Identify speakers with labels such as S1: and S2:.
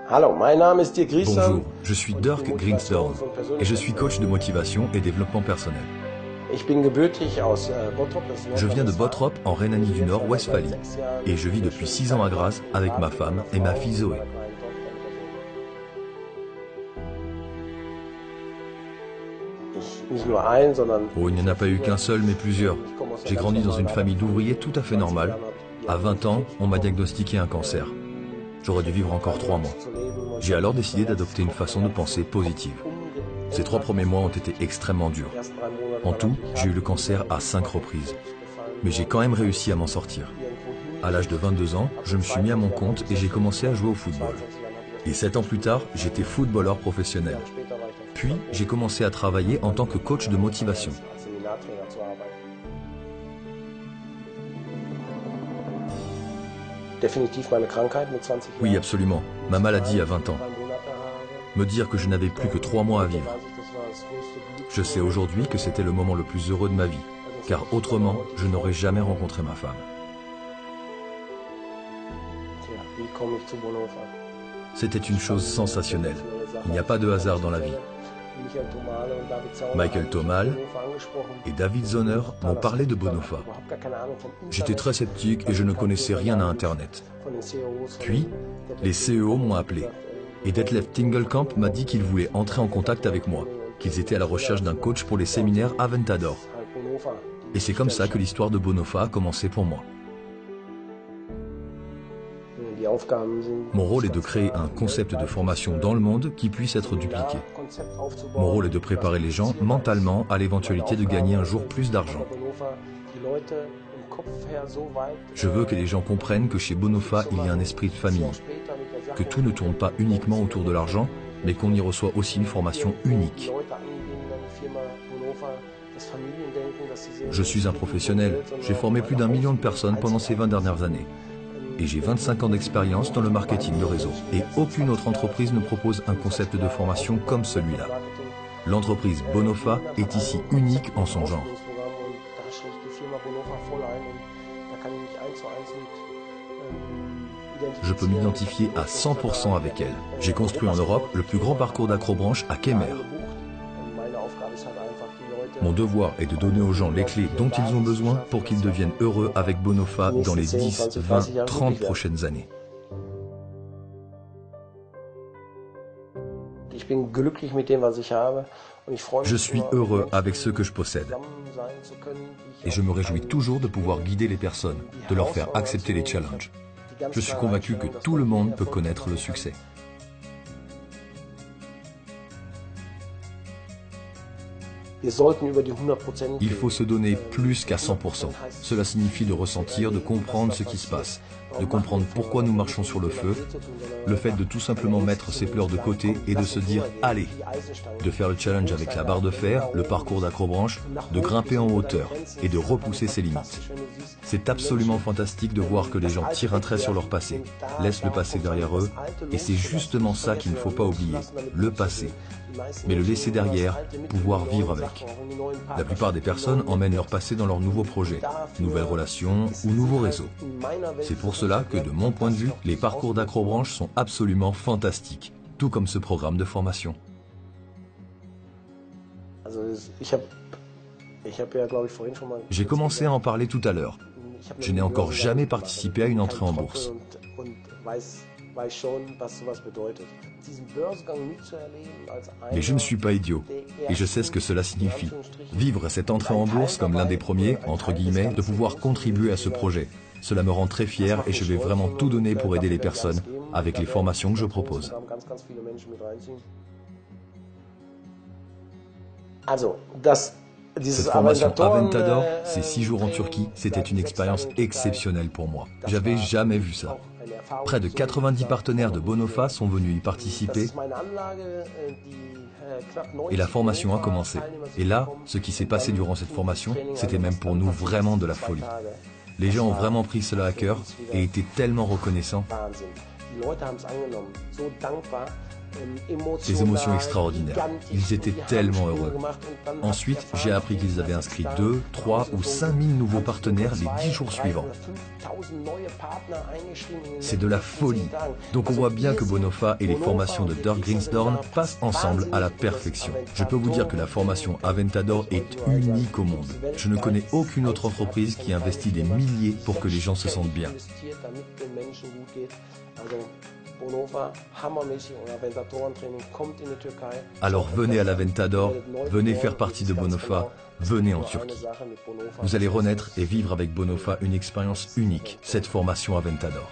S1: Bonjour, je suis Dirk Greenstorm et je suis coach de motivation et développement personnel. Je viens de Bottrop en Rhénanie du Nord, Westphalie, et je vis depuis 6 ans à Graz avec ma femme et ma fille Zoé. Oh, il n'y en a pas eu qu'un seul, mais plusieurs. J'ai grandi dans une famille d'ouvriers tout à fait normale. À 20 ans, on m'a diagnostiqué un cancer. J'aurais dû vivre encore 3 mois. J'ai alors décidé d'adopter une façon de penser positive. Ces 3 premiers mois ont été extrêmement durs. En tout, j'ai eu le cancer à 5 reprises. Mais j'ai quand même réussi à m'en sortir. À l'âge de 22 ans, je me suis mis à mon compte et j'ai commencé à jouer au football. Et 7 ans plus tard, j'étais footballeur professionnel. Puis, j'ai commencé à travailler en tant que coach de motivation. Oui, absolument. Ma maladie à 20 ans. Me dire que je n'avais plus que 3 mois à vivre. Je sais aujourd'hui que c'était le moment le plus heureux de ma vie, car autrement, je n'aurais jamais rencontré ma femme. C'était une chose sensationnelle. Il n'y a pas de hasard dans la vie. Michael Thomal et David Zoner m'ont parlé de Bonhoeffer. J'étais très sceptique et je ne connaissais rien à Internet. Puis, les CEO m'ont appelé. Et Detlef Tingelkamp m'a dit qu'il voulait entrer en contact avec moi, qu'ils étaient à la recherche d'un coach pour les séminaires Aventador. Et c'est comme ça que l'histoire de Bonhoeffer a commencé pour moi. Mon rôle est de créer un concept de formation dans le monde qui puisse être dupliqué. Mon rôle est de préparer les gens mentalement à l'éventualité de gagner un jour plus d'argent. Je veux que les gens comprennent que chez Bonhoeffer, il y a un esprit de famille, que tout ne tourne pas uniquement autour de l'argent, mais qu'on y reçoit aussi une formation unique. Je suis un professionnel, j'ai formé plus d'1 million de personnes pendant ces 20 dernières années. Et j'ai 25 ans d'expérience dans le marketing de réseau. Et aucune autre entreprise ne propose un concept de formation comme celui-là. L'entreprise Bonhoeffer est ici unique en son genre. Je peux m'identifier à 100% avec elle. J'ai construit en Europe le plus grand parcours d'acrobranche à Kemer. Mon devoir est de donner aux gens les clés dont ils ont besoin pour qu'ils deviennent heureux avec Bonhoeffer dans les 10, 20, 30 prochaines années. Je suis heureux avec ce que je possède. Et je me réjouis toujours de pouvoir guider les personnes, de leur faire accepter les challenges. Je suis convaincu que tout le monde peut connaître le succès. Il faut se donner plus qu'à 100%. Cela signifie de ressentir, de comprendre ce qui se passe, de comprendre pourquoi nous marchons sur le feu, le fait de tout simplement mettre ses pleurs de côté et de se dire « allez !» de faire le challenge avec la barre de fer, le parcours d'acrobranche, de grimper en hauteur et de repousser ses limites. C'est absolument fantastique de voir que les gens tirent un trait sur leur passé, laissent le passé derrière eux, et c'est justement ça qu'il ne faut pas oublier, le passé. Mais le laisser derrière, pouvoir vivre avec. La plupart des personnes emmènent leur passé dans leur nouveau projet, nouvelles relations ou nouveaux réseaux. C'est pour cela que, de mon point de vue, les parcours d'acrobranche sont absolument fantastiques, tout comme ce programme de formation. J'ai commencé à en parler tout à l'heure. Je n'ai encore jamais participé à une entrée en bourse. Mais je ne suis pas idiot, et je sais ce que cela signifie. Vivre cette entrée en bourse comme l'un des premiers, entre guillemets, de pouvoir contribuer à ce projet. Cela me rend très fier et je vais vraiment tout donner pour aider les personnes avec les formations que je propose. Cette formation Aventador, ces 6 jours en Turquie, c'était une expérience exceptionnelle pour moi. J'avais jamais vu ça. Près de 90 partenaires de Bonhoeffer sont venus y participer et la formation a commencé. Et là, ce qui s'est passé durant cette formation, c'était même pour nous vraiment de la folie. Les gens ont vraiment pris cela à cœur et étaient tellement reconnaissants. Des émotions extraordinaires. Ils étaient tellement heureux. Ensuite, j'ai appris qu'ils avaient inscrit 2, 3 ou 5 000 nouveaux partenaires les 10 jours suivants. C'est de la folie. Donc on voit bien que Bonofa et les formations de Dirk Grinsdorn passent ensemble à la perfection. Je peux vous dire que la formation Aventador est unique au monde. Je ne connais aucune autre entreprise qui investit des milliers pour que les gens se sentent bien. Alors venez à l'Aventador, venez faire partie de Bonofa, venez en Turquie. Vous allez renaître et vivre avec Bonofa une expérience unique, cette formation Aventador.